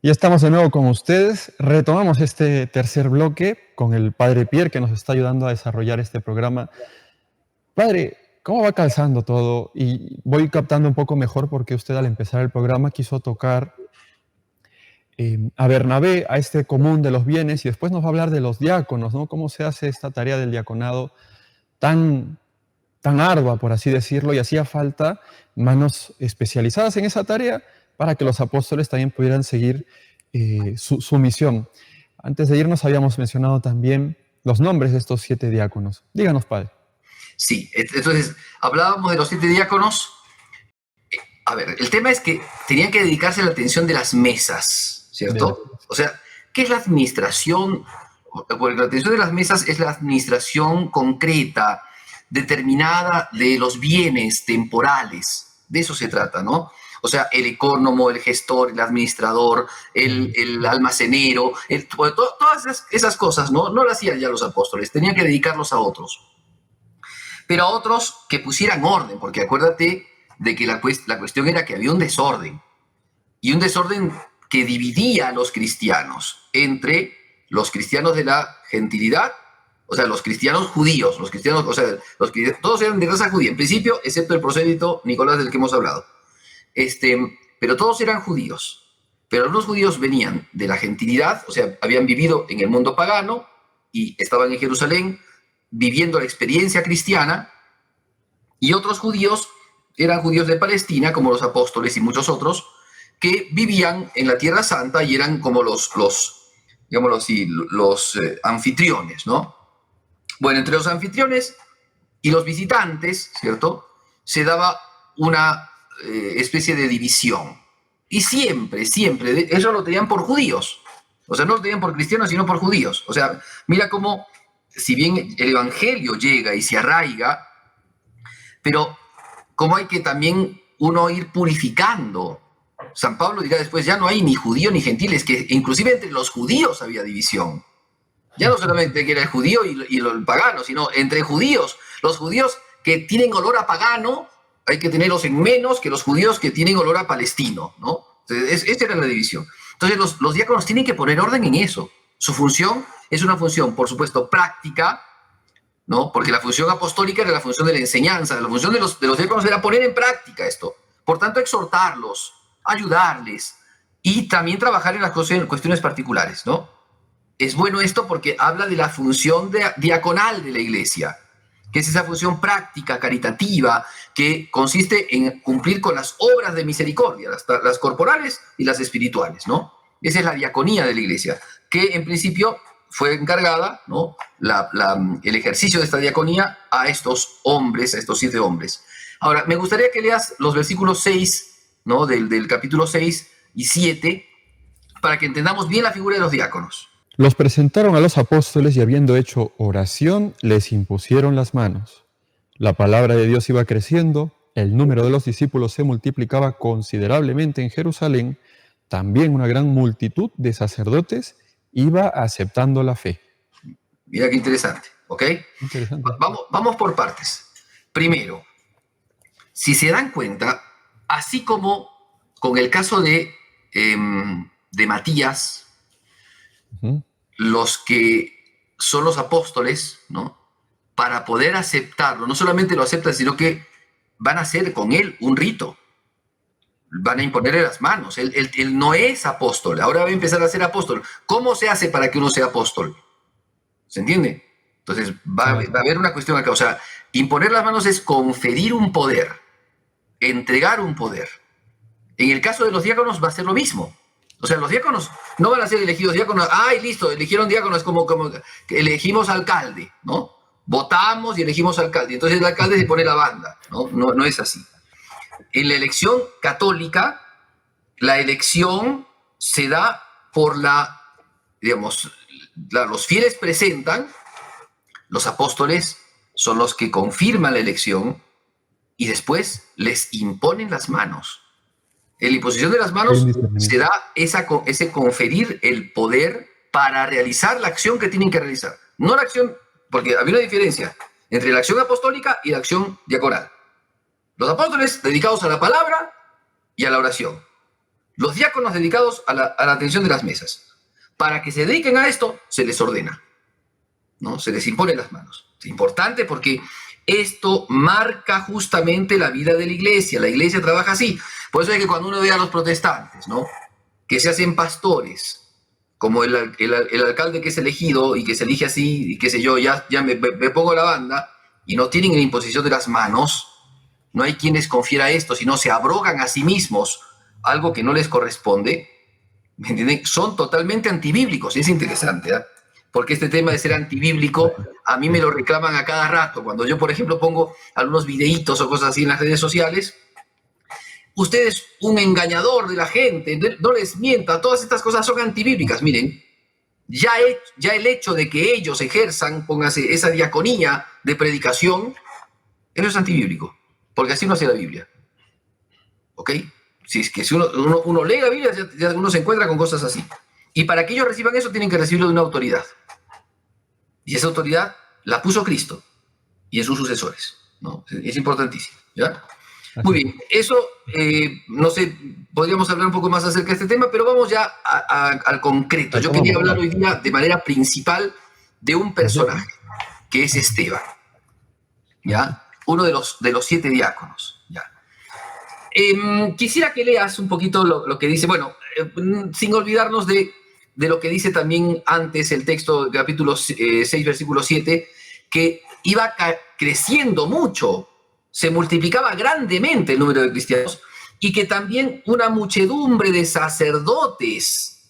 Ya estamos de nuevo con ustedes. Retomamos este tercer bloque con el padre Pierre, que nos está ayudando a desarrollar este programa. Padre, ¿cómo va calzando todo? Y voy captando un poco mejor porque usted al empezar el programa quiso tocar a Bernabé, a este común de los bienes, y después nos va a hablar de los diáconos, ¿no? Cómo se hace esta tarea del diaconado tan ardua, por así decirlo, y hacía falta manos especializadas en esa tarea para que los apóstoles también pudieran seguir su misión. Antes de irnos habíamos mencionado también los nombres de estos 7 diáconos. Díganos, padre. Sí, entonces hablábamos de los 7 diáconos. A ver, el tema es que tenían que dedicarse a la atención de las mesas, ¿cierto? O sea, ¿qué es la administración? Porque la atención de las mesas es la administración concreta, determinada de los bienes temporales. De eso se trata, ¿no? O sea, el ecónomo, el gestor, el administrador, el almacenero, todas esas cosas, ¿no? No las hacían ya los apóstoles, tenían que dedicarlos a otros. Pero a otros que pusieran orden, porque acuérdate de que la cuestión era que había un desorden, y un desorden que dividía a los cristianos entre los cristianos de la gentilidad, o sea, los cristianos judíos, todos eran de raza judía, en principio, excepto el prosélito Nicolás del que hemos hablado. Pero todos eran judíos. Pero algunos judíos venían de la gentilidad, o sea, habían vivido en el mundo pagano y estaban en Jerusalén viviendo la experiencia cristiana, y otros judíos eran judíos de Palestina, como los apóstoles y muchos otros, que vivían en la Tierra Santa y eran como los anfitriones, ¿no? Bueno, entre los anfitriones y los visitantes, ¿cierto?, se daba una especie de división. Y siempre, ellos lo tenían por judíos. O sea, no lo tenían por cristianos, sino por judíos. O sea, mira cómo, si bien el evangelio llega y se arraiga, pero cómo hay que también uno ir purificando. San Pablo dirá después, ya no hay ni judío ni gentiles, que inclusive entre los judíos había división. Ya no solamente que era el judío y el pagano, sino entre judíos. Los judíos que tienen olor a pagano, hay que tenerlos en menos que los judíos que tienen olor a palestino, ¿no? Entonces, esa era la división. Entonces, los diáconos tienen que poner orden en eso. Su función es una función, por supuesto, práctica, ¿no? Porque la función apostólica era la función de la enseñanza. La función de los diáconos era poner en práctica esto. Por tanto, exhortarlos, ayudarles y también trabajar en las cuestiones particulares, ¿no? Es bueno esto porque habla de la función diaconal de la iglesia, que es esa función práctica, caritativa, que consiste en cumplir con las obras de misericordia, las corporales y las espirituales, ¿no? Esa es la diaconía de la iglesia, que en principio fue encargada, ¿no? El ejercicio de esta diaconía a estos hombres, a estos 7 hombres. Ahora, me gustaría que leas los versículos 6, ¿no? del capítulo 6 y 7, para que entendamos bien la figura de los diáconos. Los presentaron a los apóstoles y habiendo hecho oración, les impusieron las manos. La palabra de Dios iba creciendo, el número de los discípulos se multiplicaba considerablemente en Jerusalén, también una gran multitud de sacerdotes iba aceptando la fe. Mira qué interesante, ¿ok? Interesante. Vamos por partes. Primero, si se dan cuenta, así como con el caso de Matías, los que son los apóstoles, ¿no? Para poder aceptarlo, no solamente lo aceptan, sino que van a hacer con él un rito. Van a imponerle las manos. Él no es apóstol, ahora va a empezar a ser apóstol. ¿Cómo se hace para que uno sea apóstol? ¿Se entiende? Entonces va a haber una cuestión acá. O sea, imponer las manos es conferir un poder, entregar un poder. En el caso de los diáconos va a ser lo mismo. O sea, los diáconos no van a ser elegidos diáconos. ¡Ay, listo! Eligieron diáconos como que elegimos alcalde, ¿no? Votamos y elegimos alcalde. Entonces el alcalde se pone la banda, ¿no? No es así. En la elección católica, la elección se da por los fieles presentan, los apóstoles son los que confirman la elección y después les imponen las manos. En la imposición de las manos se da ese conferir el poder para realizar la acción que tienen que realizar. No la acción, porque había una diferencia entre la acción apostólica y la acción diaconal. Los apóstoles dedicados a la palabra y a la oración. Los diáconos dedicados a la atención de las mesas. Para que se dediquen a esto, se les ordena, ¿no? Se les impone las manos. Es importante porque esto marca justamente la vida de la iglesia. La iglesia trabaja así. Por eso es que cuando uno ve a los protestantes, ¿no? Que se hacen pastores, como el alcalde que es elegido y que se elige así, y qué sé yo, ya me pongo la banda, y no tienen la imposición de las manos, no hay quien les confiera esto, sino se abrogan a sí mismos algo que no les corresponde, ¿me entienden? Son totalmente antibíblicos, y es interesante, ¿eh? Porque este tema de ser antibíblico, a mí me lo reclaman a cada rato. Cuando yo, por ejemplo, pongo algunos videitos o cosas así en las redes sociales, usted es un engañador de la gente, no les mienta, todas estas cosas son antibíblicas. Miren, ya el hecho de que ellos ejerzan, póngase, esa diaconía de predicación, eso es antibíblico, porque así no hace la Biblia. ¿Ok? Si uno lee la Biblia, ya uno se encuentra con cosas así. Y para que ellos reciban eso, tienen que recibirlo de una autoridad. Y esa autoridad la puso Cristo y en sus sucesores, ¿no? Es importantísimo, ¿ya? Muy bien, eso, no sé, podríamos hablar un poco más acerca de este tema, pero vamos ya al concreto. Yo quería hablar hoy día de manera principal de un personaje, que es Esteban, ¿ya? Uno de los 7 diáconos, ¿ya? Quisiera que leas un poquito lo que dice, bueno, sin olvidarnos de lo que dice también antes el texto del capítulo 6, versículo 7, que iba creciendo mucho, se multiplicaba grandemente el número de cristianos y que también una muchedumbre de sacerdotes,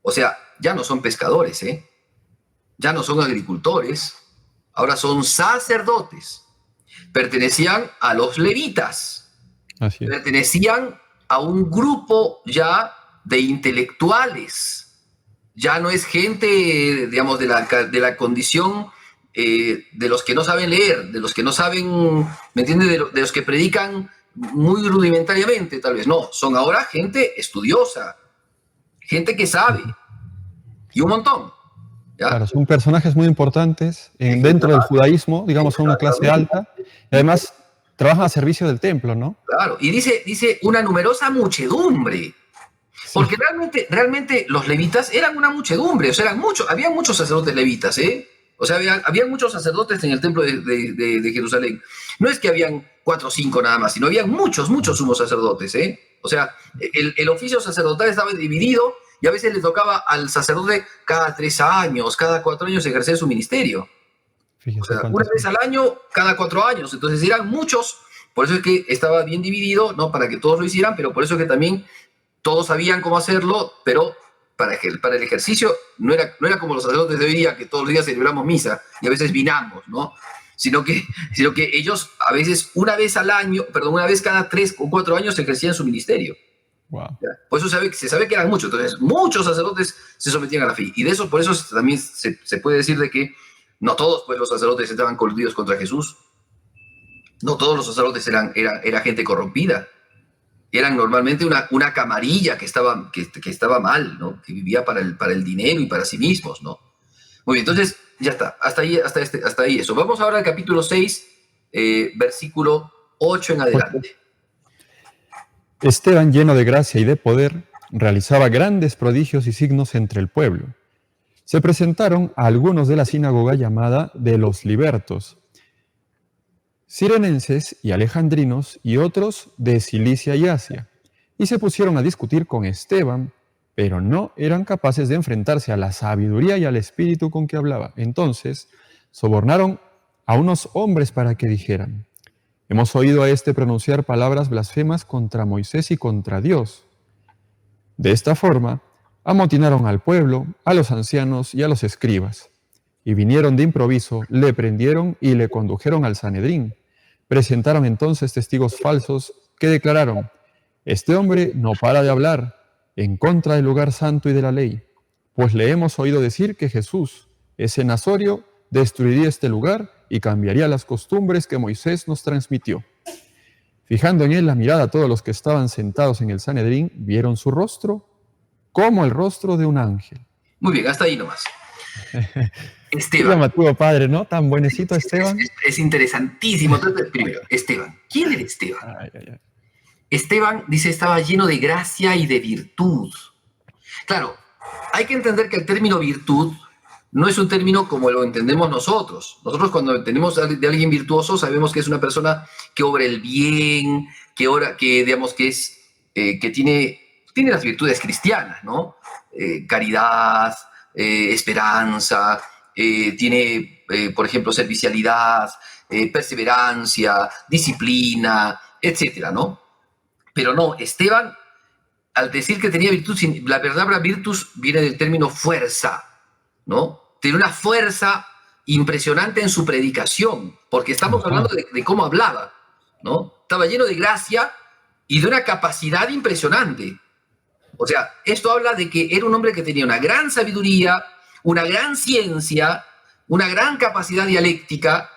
o sea, ya no son pescadores, ya no son agricultores, ahora son sacerdotes, pertenecían a los levitas, pertenecían a un grupo ya de intelectuales. Ya no es gente, digamos, de la condición de los que no saben leer, de los que no saben, ¿me entiendes? De los que predican muy rudimentariamente, tal vez. No, son ahora gente estudiosa, gente que sabe, y un montón. ¿ya? Claro, son personajes muy importantes dentro del judaísmo, digamos, son una clase alta, y además trabajan a servicio del templo, ¿no? Claro, y dice una numerosa muchedumbre. Sí, Porque realmente los levitas eran una muchedumbre, o sea, había muchos sacerdotes levitas, ¿eh? O sea, había muchos sacerdotes en el templo de Jerusalén. No es que habían 4 o 5 nada más, sino habían muchos sumos sacerdotes, ¿eh? O sea, el oficio sacerdotal estaba dividido y a veces le tocaba al sacerdote cada 3 años, cada 4 años ejercer su ministerio. O fíjese sea, una cuántos vez son. al año, cada 4 años. Entonces eran muchos, por eso es que estaba bien dividido, ¿no? Para que todos lo hicieran, pero por eso es que también todos sabían cómo hacerlo, pero para el ejercicio no era como los sacerdotes de hoy día, que todos los días celebramos misa y a veces vinamos, ¿no? Sino que ellos a veces una vez al año, perdón, una vez cada 3 o 4 años ejercían su ministerio. Wow. ¿Ya? Por eso se sabe que eran muchos, entonces muchos sacerdotes se sometían a la fe. Y de eso, por eso también se puede decir de que no todos pues, los sacerdotes estaban coludidos contra Jesús, no todos los sacerdotes era gente corrompida. Eran normalmente una camarilla que estaba mal, ¿no? Que vivía para el dinero y para sí mismos, ¿no? Muy bien, entonces ya está, hasta ahí eso. Vamos ahora al capítulo 6, versículo 8 en adelante. Esteban, lleno de gracia y de poder, realizaba grandes prodigios y signos entre el pueblo. Se presentaron a algunos de la sinagoga llamada de los libertos, cirenenses y alejandrinos y otros de Cilicia y Asia, y se pusieron a discutir con Esteban, pero no eran capaces de enfrentarse a la sabiduría y al espíritu con que hablaba. Entonces sobornaron a unos hombres para que dijeran: hemos oído a este pronunciar palabras blasfemas contra Moisés y contra Dios. De esta forma, amotinaron al pueblo, a los ancianos y a los escribas, y vinieron de improviso, le prendieron y le condujeron al Sanedrín. Presentaron entonces testigos falsos que declararon: este hombre no para de hablar en contra del lugar santo y de la ley, pues le hemos oído decir que Jesús, ese nazorio, destruiría este lugar y cambiaría las costumbres que Moisés nos transmitió. Fijando en él la mirada, todos los que estaban sentados en el Sanedrín vieron su rostro como el rostro de un ángel. Muy bien, hasta ahí nomás. Qué Esteban. llamativo, padre, ¿no? Tan buenecito Esteban. Es interesantísimo. Entonces, primero, Esteban. ¿Quién era Esteban? Ay, ay, ay. Esteban, dice, estaba lleno de gracia y de virtud. Claro, hay que entender que el término virtud no es un término como lo entendemos nosotros. Nosotros cuando tenemos de alguien virtuoso sabemos que es una persona que obra el bien, digamos que es, que tiene las virtudes cristianas, ¿no? Caridad, esperanza, tiene, por ejemplo, servicialidad, perseverancia, disciplina, etcétera, ¿no? Pero no, Esteban, al decir que tenía virtud, la palabra virtus viene del término fuerza, ¿no? Tiene una fuerza impresionante en su predicación, porque estamos hablando de cómo hablaba, ¿no? Estaba lleno de gracia y de una capacidad impresionante. O sea, esto habla de que era un hombre que tenía una gran sabiduría, una gran ciencia, una gran capacidad dialéctica.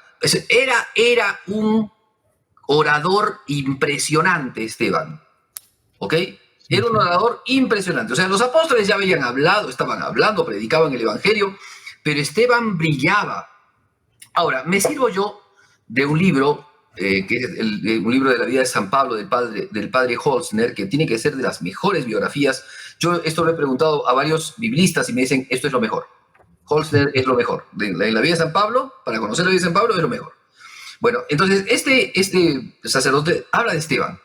Era un orador impresionante, Esteban. ¿Ok? Era un orador impresionante. O sea, los apóstoles ya habían hablado, estaban hablando, predicaban el Evangelio, pero Esteban brillaba. Ahora, me sirvo yo de un libro, que es un libro de la vida de San Pablo, del padre Holzner, que tiene que ser de las mejores biografías. Yo esto lo he preguntado a varios biblistas y me dicen, esto es lo mejor. Holzner es lo mejor. En la vida de San Pablo, para conocer la vida de San Pablo, es lo mejor. Bueno, entonces este sacerdote habla de Esteban,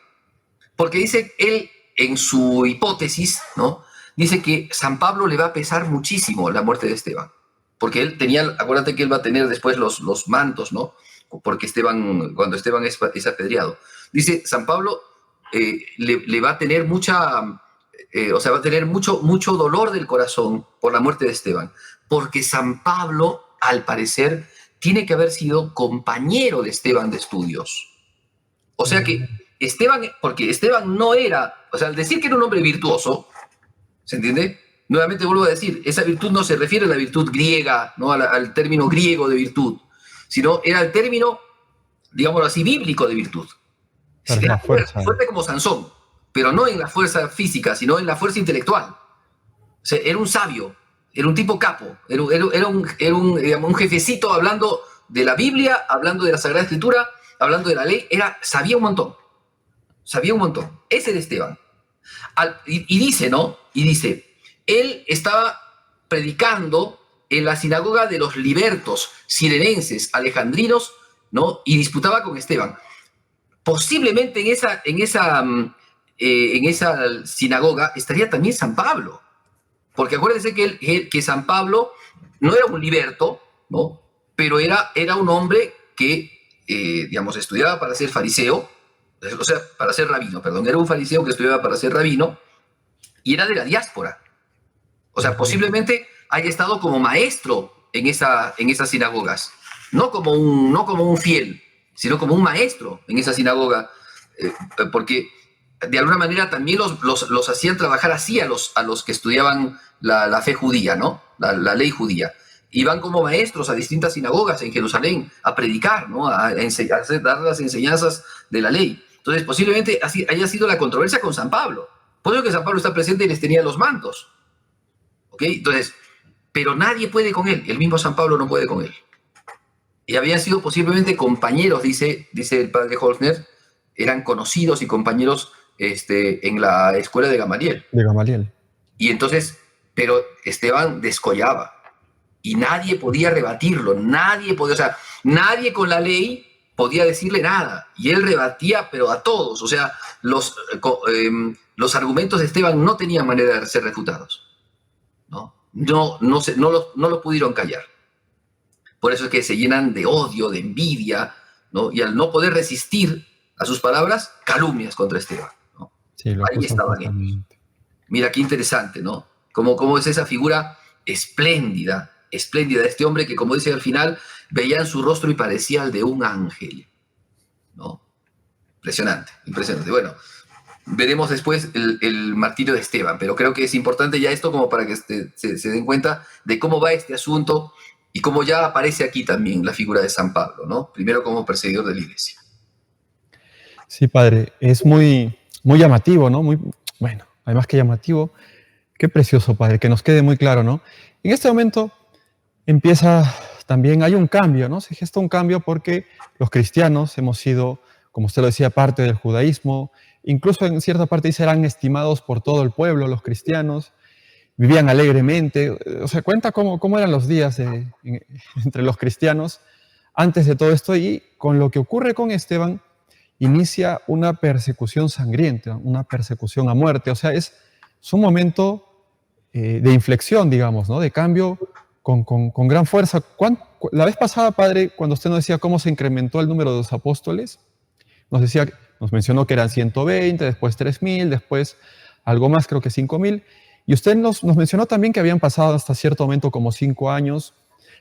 porque dice él, en su hipótesis, ¿no? Dice que San Pablo le va a pesar muchísimo la muerte de Esteban, porque él tenía, acuérdate que él va a tener después los mantos, ¿no? Porque cuando Esteban es apedreado. Dice, San Pablo le va a tener o sea, va a tener mucho dolor del corazón por la muerte de Esteban, porque San Pablo, al parecer, tiene que haber sido compañero de Esteban de estudios. O sea que porque Esteban no era, o sea, al decir que era un hombre virtuoso, ¿se entiende? Nuevamente vuelvo a decir, esa virtud no se refiere a la virtud griega, ¿no? Al término griego de virtud, sino era el término, digámoslo así, bíblico de virtud. Era fuerte como Sansón, pero no en la fuerza física, sino en la fuerza intelectual. O sea, era un sabio, Era un tipo capo, digamos, un jefecito hablando de la Biblia, hablando de la Sagrada Escritura, hablando de la ley, sabía un montón, sabía un montón. Ese era Esteban. Y dice, ¿no? Y dice, él estaba predicando en la sinagoga de los libertos, sirenenses, alejandrinos, ¿no? Y disputaba con Esteban. Posiblemente en esa sinagoga estaría también San Pablo. Porque acuérdense que San Pablo no era un liberto, ¿no? Pero era un hombre que, digamos, estudiaba para ser fariseo, o sea, para ser rabino, perdón. Era un fariseo que estudiaba para ser rabino y era de la diáspora. O sea, posiblemente haya estado como maestro en esas sinagogas. No como un fiel, sino como un maestro en esa sinagoga. Porque de alguna manera también los hacían trabajar así a los que estudiaban la fe judía, ¿no? La ley judía. Iban como maestros a distintas sinagogas en Jerusalén a predicar, ¿no? A dar las enseñanzas de la ley. Entonces, posiblemente así haya sido la controversia con San Pablo. Por eso que San Pablo está presente y les tenía los mantos. ¿Ok? Entonces, pero nadie puede con él. El mismo San Pablo no puede con él. Y habían sido posiblemente compañeros, dice el padre Holzner, eran conocidos y compañeros en la escuela de Gamaliel. De Gamaliel. Y entonces, pero Esteban descollaba y nadie podía rebatirlo, nadie con la ley podía decirle nada. Y él rebatía, pero a todos. O sea, los argumentos de Esteban no tenían manera de ser refutados. No lo pudieron callar. Por eso es que se llenan de odio, de envidia, ¿no? Y al no poder resistir a sus palabras, calumnias contra Esteban, ¿no? Sí, Ahí estaban ellos. Mira qué interesante, ¿no? Cómo es esa figura espléndida de este hombre que, como dice al final, veía en su rostro y parecía el de un ángel, ¿no? Impresionante. Bueno, veremos después el martirio de Esteban, pero creo que es importante ya esto como para que se den cuenta de cómo va este asunto y cómo ya aparece aquí también la figura de San Pablo, ¿no? Primero como perseguidor de la iglesia. Sí, padre, es muy, muy llamativo, ¿no? Bueno, además que llamativo, qué precioso, padre, que nos quede muy claro, ¿no? En este momento hay un cambio, ¿no? Se gesta un cambio porque los cristianos hemos sido, como usted lo decía, parte del judaísmo, incluso en cierta parte dice eran estimados por todo el pueblo, los cristianos, vivían alegremente. O sea, cuenta cómo eran los días entre los cristianos antes de todo esto, y con lo que ocurre con Esteban, inicia una persecución sangrienta, una persecución a muerte. O sea, es un momento de inflexión, digamos, ¿no? De cambio con gran fuerza. La vez pasada, padre, cuando usted nos decía cómo se incrementó el número de los apóstoles, nos mencionó que eran 120, después 3.000, después algo más, creo que 5.000. Y usted nos mencionó también que habían pasado hasta cierto momento como 5 años.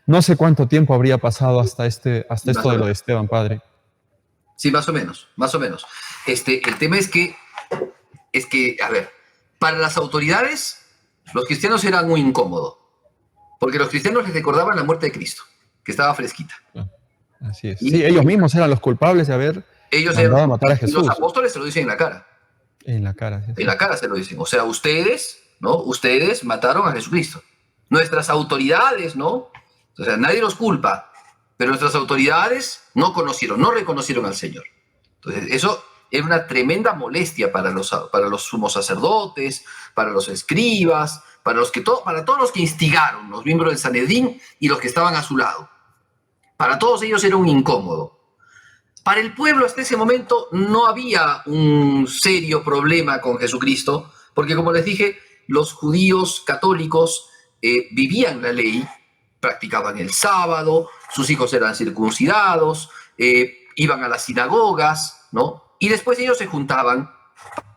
No sé cuánto tiempo habría pasado hasta esto de lo de Esteban, padre. Sí, más o menos. El tema es que, a ver, para las autoridades, los cristianos eran muy incómodos, porque los cristianos les recordaban la muerte de Cristo, que estaba fresquita. Así es. Sí, ellos mismos eran los culpables de haber mandado a matar a Jesús. Y los apóstoles se lo dicen en la cara. En la cara. Sí. En la cara se lo dicen. O sea, ustedes, ¿no? Ustedes mataron a Jesucristo. Nuestras autoridades, ¿no? O sea, nadie los culpa, pero nuestras autoridades no reconocieron al Señor. Entonces, eso era una tremenda molestia para los sumos sacerdotes, para los escribas, para todos los que instigaron, los miembros del Sanedrín y los que estaban a su lado. Para todos ellos era un incómodo. Para el pueblo hasta ese momento no había un serio problema con Jesucristo, porque como les dije, los judíos católicos vivían la ley, practicaban el sábado, sus hijos eran circuncidados, iban a las sinagogas, ¿no? Y después ellos se juntaban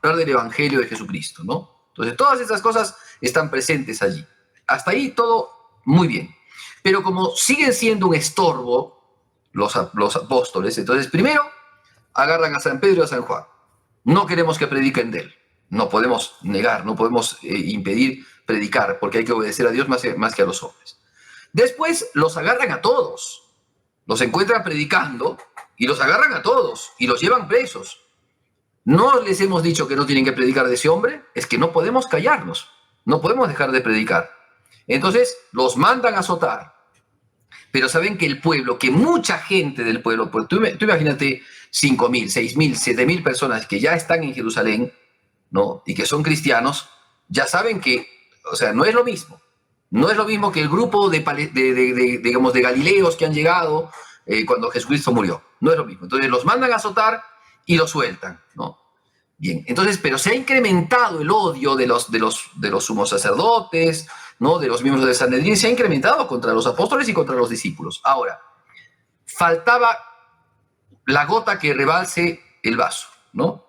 para hablar del Evangelio de Jesucristo, ¿no? Entonces todas esas cosas están presentes allí. Hasta ahí todo muy bien. Pero como siguen siendo un estorbo los apóstoles, entonces primero agarran a San Pedro y a San Juan. No queremos que prediquen de él. No podemos negar, no podemos impedir predicar, porque hay que obedecer a Dios más que a los hombres. Después los agarran a todos. Los encuentran predicando y los agarran a todos y los llevan presos. No les hemos dicho que no tienen que predicar de ese hombre, es que no podemos callarnos, no podemos dejar de predicar. Entonces los mandan a azotar. Pero saben que el pueblo, que mucha gente del pueblo, pues tú imagínate 5.000, 6.000, 7.000 personas que ya están en Jerusalén, ¿no? Y que son cristianos, ya saben que, o sea, no es lo mismo. No es lo mismo que el grupo digamos, de galileos que han llegado cuando Jesucristo murió. No es lo mismo. Entonces los mandan a azotar y los sueltan, ¿no? Bien, entonces, pero se ha incrementado el odio de los sumos sacerdotes, ¿no? De los miembros del Sanedrín, se ha incrementado contra los apóstoles y contra los discípulos. Ahora, faltaba la gota que rebalse el vaso, ¿no?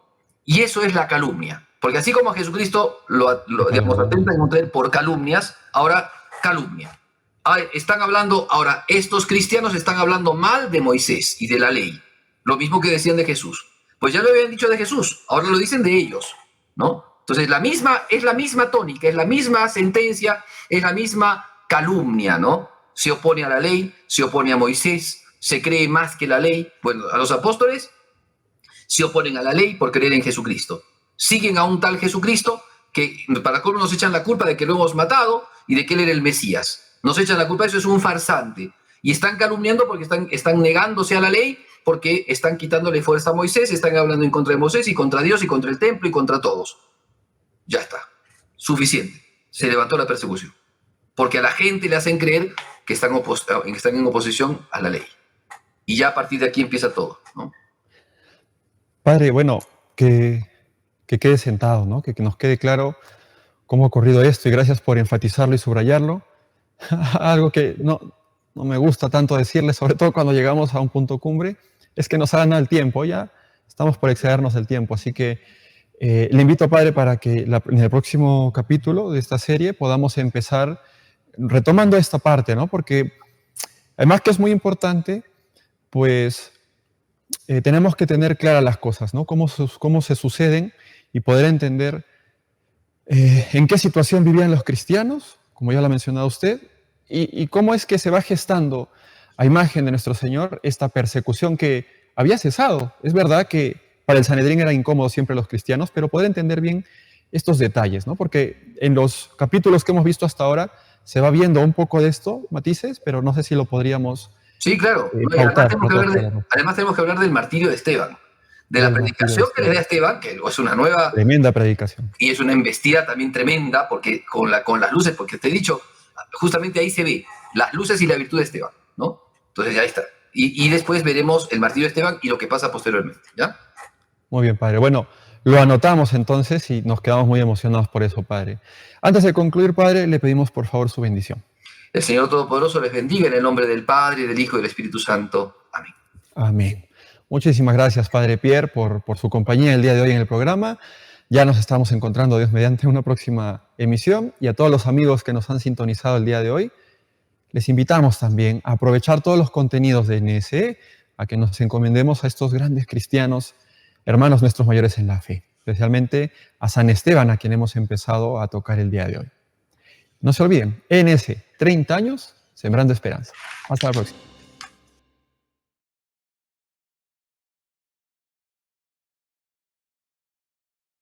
Y eso es la calumnia. Porque así como a Jesucristo digamos, atenta contra él por calumnias, ahora calumnia. Están hablando, ahora estos cristianos están hablando mal de Moisés y de la ley. Lo mismo que decían de Jesús. Pues ya lo habían dicho de Jesús, ahora lo dicen de ellos, ¿no? Entonces es la misma tónica, es la misma sentencia, es la misma calumnia, ¿no? Se opone a la ley, se opone a Moisés, se cree más que la ley. Bueno, a los apóstoles se oponen a la ley por creer en Jesucristo. Siguen a un tal Jesucristo que para cómo nos echan la culpa de que lo hemos matado y de que él era el Mesías. Nos echan la culpa, eso es un farsante. Y están calumniando porque están negándose a la ley, porque están quitándole fuerza a Moisés, están hablando en contra de Moisés y contra Dios y contra el templo y contra todos. Ya está. Suficiente. Se levantó la persecución. Porque a la gente le hacen creer que están en oposición a la ley. Y ya a partir de aquí empieza todo, ¿no? Padre, bueno, que quede sentado, ¿no? Que nos quede claro cómo ha ocurrido esto y gracias por enfatizarlo y subrayarlo. Algo que no me gusta tanto decirle, sobre todo cuando llegamos a un punto cumbre, es que nos gana el tiempo, ya estamos por excedernos del tiempo, así que le invito, Padre, para que en el próximo capítulo de esta serie podamos empezar retomando esta parte, ¿no? Porque además que es muy importante, pues tenemos que tener claras las cosas, ¿no? Cómo se suceden y poder entender en qué situación vivían los cristianos, como ya lo ha mencionado usted, y cómo es que se va gestando a imagen de nuestro Señor esta persecución que había cesado. Es verdad que para el Sanedrín era incómodo siempre los cristianos, pero poder entender bien estos detalles, ¿no? Porque en los capítulos que hemos visto hasta ahora se va viendo un poco de esto, matices, pero no sé si lo podríamos sí, claro. Además tenemos que hablar del martirio de Esteban, de la predicación que le da a Esteban, que es una nueva... Tremenda predicación. Y es una embestida también tremenda, porque con las luces, porque te he dicho, justamente ahí se ve las luces y la virtud de Esteban, ¿no? Entonces ya está. Y después veremos el martirio de Esteban y lo que pasa posteriormente, ¿ya? Muy bien, Padre. Bueno, lo anotamos entonces y nos quedamos muy emocionados por eso, Padre. Antes de concluir, Padre, le pedimos por favor su bendición. El Señor Todopoderoso les bendiga en el nombre del Padre, del Hijo y del Espíritu Santo. Amén. Amén. Muchísimas gracias, Padre Pierre, por su compañía el día de hoy en el programa. Ya nos estamos encontrando, Dios mediante, en una próxima emisión. Y a todos los amigos que nos han sintonizado el día de hoy, les invitamos también a aprovechar todos los contenidos de NSE, a que nos encomendemos a estos grandes cristianos, hermanos nuestros mayores en la fe, especialmente a San Esteban, a quien hemos empezado a tocar el día de hoy. No se olviden, NSE, 30 años, sembrando esperanza. Hasta la próxima.